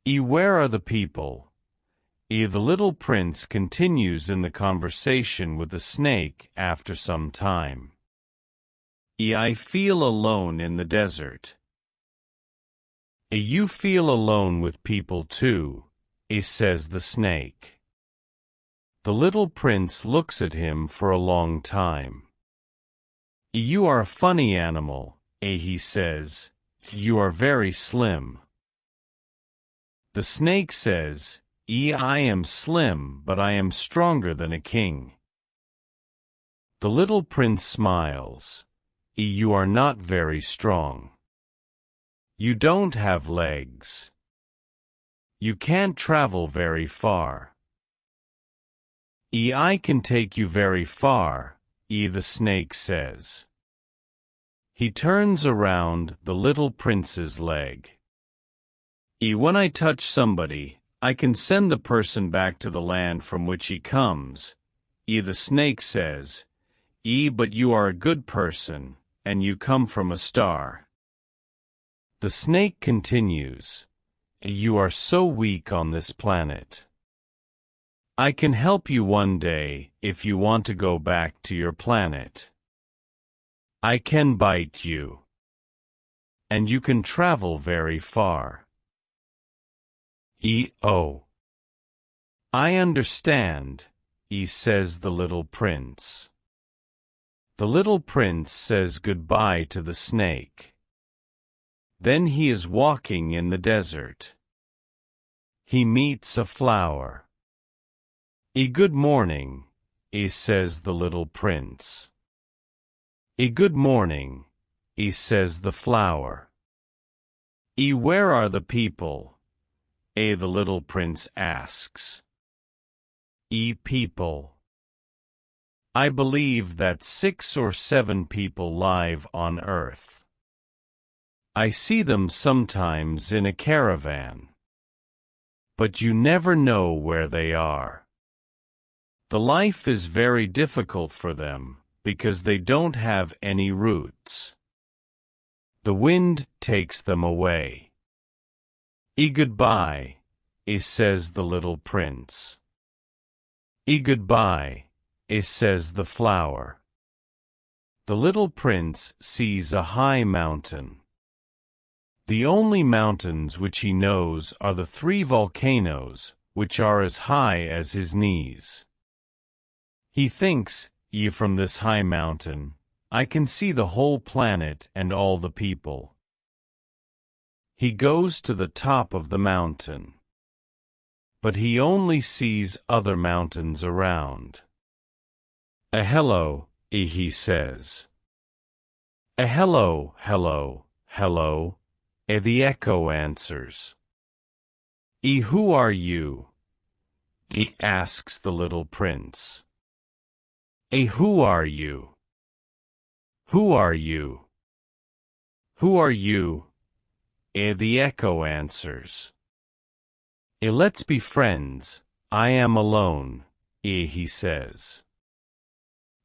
Where are the people? The little prince continues in the conversation with the snake after some time. I feel alone in the desert. You feel alone with people too, says the snake. The little prince looks at him for a long time. You are a funny animal, he says. You are very slim. The snake says, I am slim, but I am stronger than a king. The little prince smiles. You are not very strong. You don't have legs. You can't travel very far. I can take you very far, the snake says. He turns around the little prince's leg. When I touch somebody, I can send the person back to the land from which he comes, the snake says. But you are a good person, and you come from a star. The snake continues. You are so weak on this planet. I can help you one day if you want to go back to your planet. I can bite you. And you can travel very far. Oh. I understand, says the little prince. The little prince says goodbye to the snake. Then he is walking in the desert. He meets a flower. Good morning, says the little prince. Good morning, says the flower. Where are the people? The little prince asks. People. I believe that 6 or 7 people live on Earth. I see them sometimes in a caravan. But you never know where they are. The life is very difficult for them, because they don't have any roots. The wind takes them away. Goodbye, says the little prince. Goodbye, says the flower. The little prince sees a high mountain. The only mountains which he knows are the 3 volcanoes, which are as high as his knees. He thinks, from this high mountain, I can see the whole planet and all the people. He goes to the top of the mountain. But he only sees other mountains around. Hello, he says. Hello, hello, hello, the echo answers. Who are you? Asks the little prince. Who are you? Who are you? Who are you? The echo answers. Let's be friends, I am alone, he says.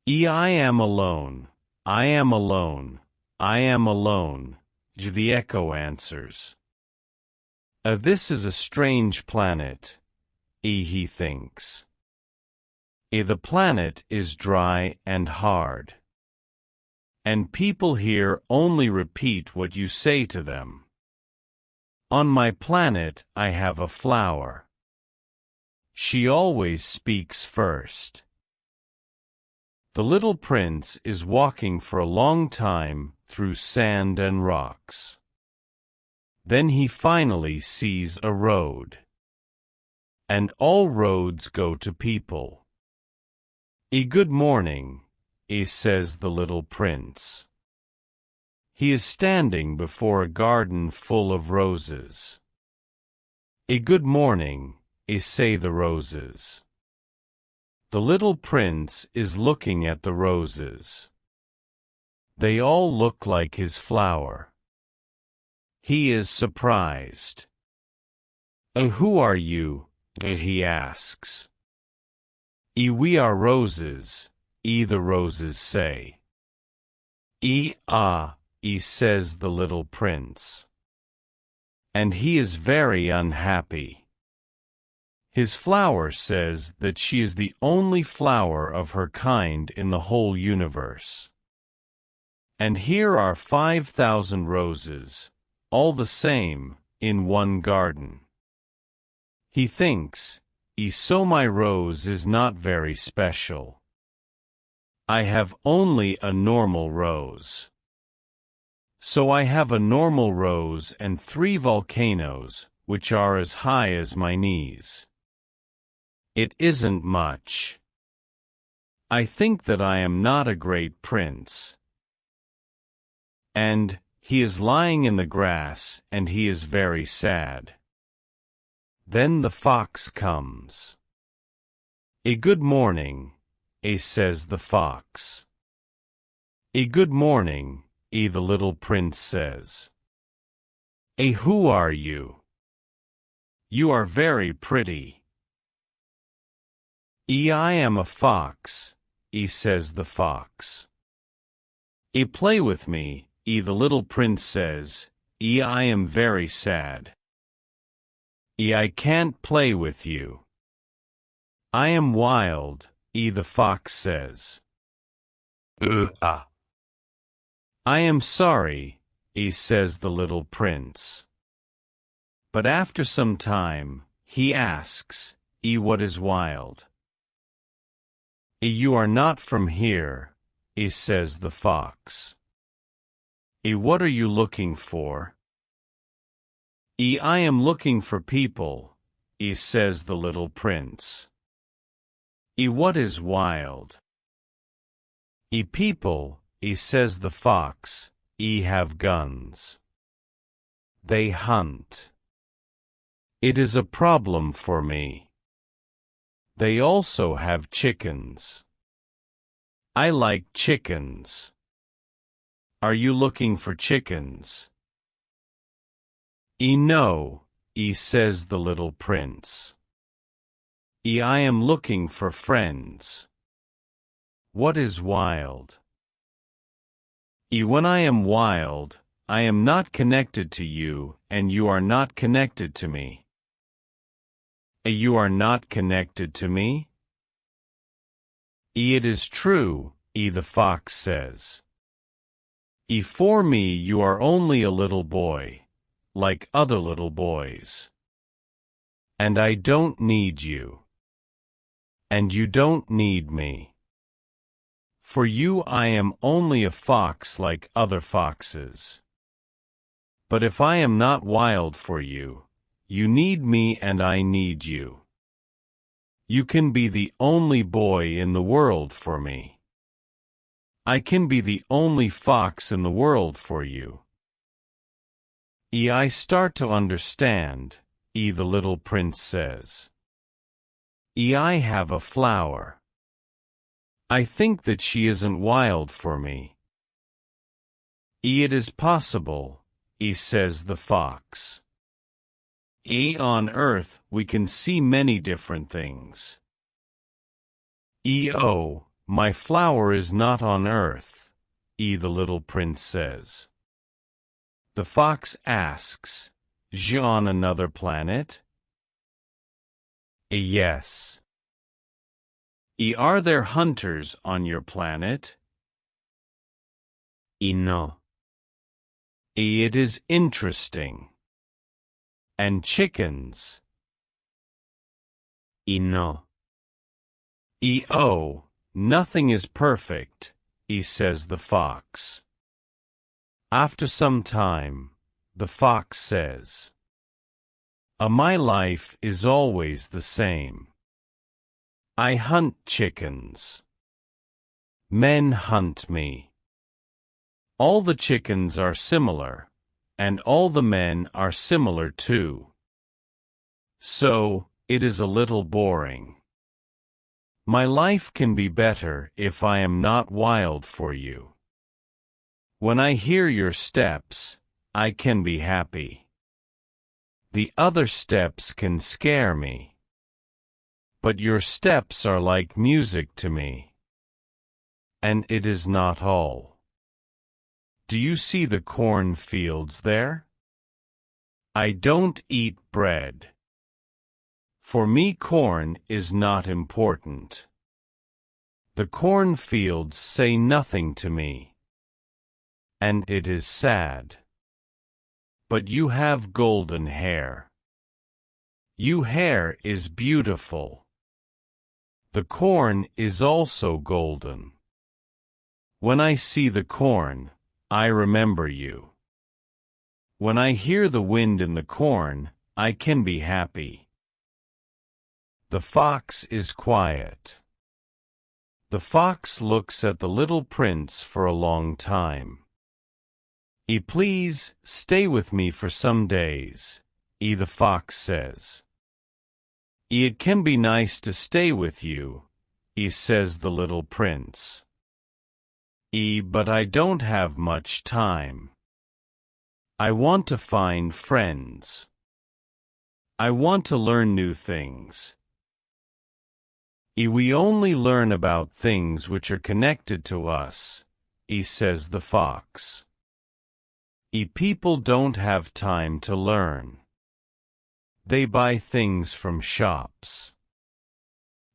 I am alone, I am alone, I am alone, the echo answers. This is a strange planet, he thinks. The planet is dry and hard. And people here only repeat what you say to them. On my planet I have a flower. She always speaks first. The little prince is walking for a long time through sand and rocks. Then he finally sees a road. And all roads go to people. Good morning, says the little prince. He is standing before a garden full of roses. Good morning, say the roses. The little prince is looking at the roses. They all look like his flower. He is surprised. Who are you? He asks. We are roses, the roses say. Says the little prince. and he is very unhappy. His flower says that she is the only flower of her kind in the whole universe. And here are 5,000 roses, all the same, in one garden. He thinks, so my rose is not very special. I have only a normal rose. So I have a normal rose and 3 volcanoes, which are as high as my knees. It isn't much. I think that I am not a great prince. And he is lying in the grass, and he is very sad. Then the fox comes. Good morning, says the fox. Good morning, the little prince says. Who are you? You are very pretty. I am a fox, says the fox. Play with me, the little prince says. I am very sad. I can't play with you. I am wild, the fox says. I am sorry, says the little prince. But after some time, he asks, what is wild? You are not from here, says the fox. What are you looking for? I am looking for people, says the little prince. What is wild? People, says the fox, have guns. They hunt. It is a problem for me. They also have chickens. I like chickens. Are you looking for chickens? No, says the little prince. I am looking for friends. What is wild? When I am wild, I am not connected to you, and you are not connected to me. You are not connected to me? It is true, the fox says. For me you are only a little boy, like other little boys. And I don't need you. And you don't need me. For you I am only a fox like other foxes. But if I am not wild for you, you need me and I need you. You can be the only boy in the world for me. I can be the only fox in the world for you. I start to understand, the little prince says. I have a flower. I think that she isn't wild for me. It is possible, says the fox. On earth we can see many different things. Oh, my flower is not on earth, the little prince says. The fox asks, on another planet? Yes. Are there hunters on your planet? No. It is interesting. And chickens? No. Oh, nothing is perfect, says the fox. After some time, the fox says, my life is always the same. I hunt chickens. Men hunt me. All the chickens are similar, and all the men are similar too. So, it is a little boring. My life can be better if I am not wild for you. When I hear your steps, I can be happy. The other steps can scare me. But your steps are like music to me. And it is not all. Do you see the corn fields there? I don't eat bread. For me, corn is not important. The cornfields say nothing to me. And it is sad. But you have golden hair. Your hair is beautiful. The corn is also golden. When I see the corn, I remember you. When I hear the wind in the corn, I can be happy. The fox is quiet. The fox looks at the little prince for a long time. Please stay with me for some days, the fox says. It can be nice to stay with you, says the little prince. But I don't have much time. I want to find friends. I want to learn new things. We only learn about things which are connected to us, says the fox. People don't have time to learn. They buy things from shops.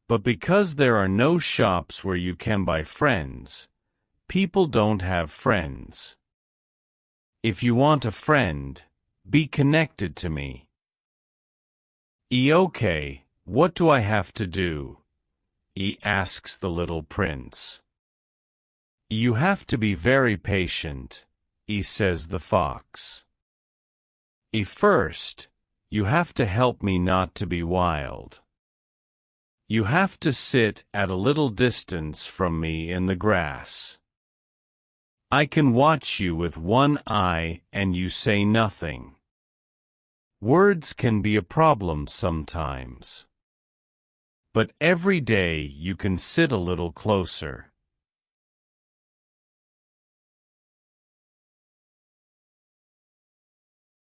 But because there are no shops where you can buy friends, people don't have friends. If you want a friend, be connected to me. Okay, what do I have to do? Asks the little prince. You have to be very patient, says the fox. First, you have to help me not to be wild. You have to sit at a little distance from me in the grass. I can watch you with one eye and you say nothing. Words can be a problem sometimes. But every day you can sit a little closer.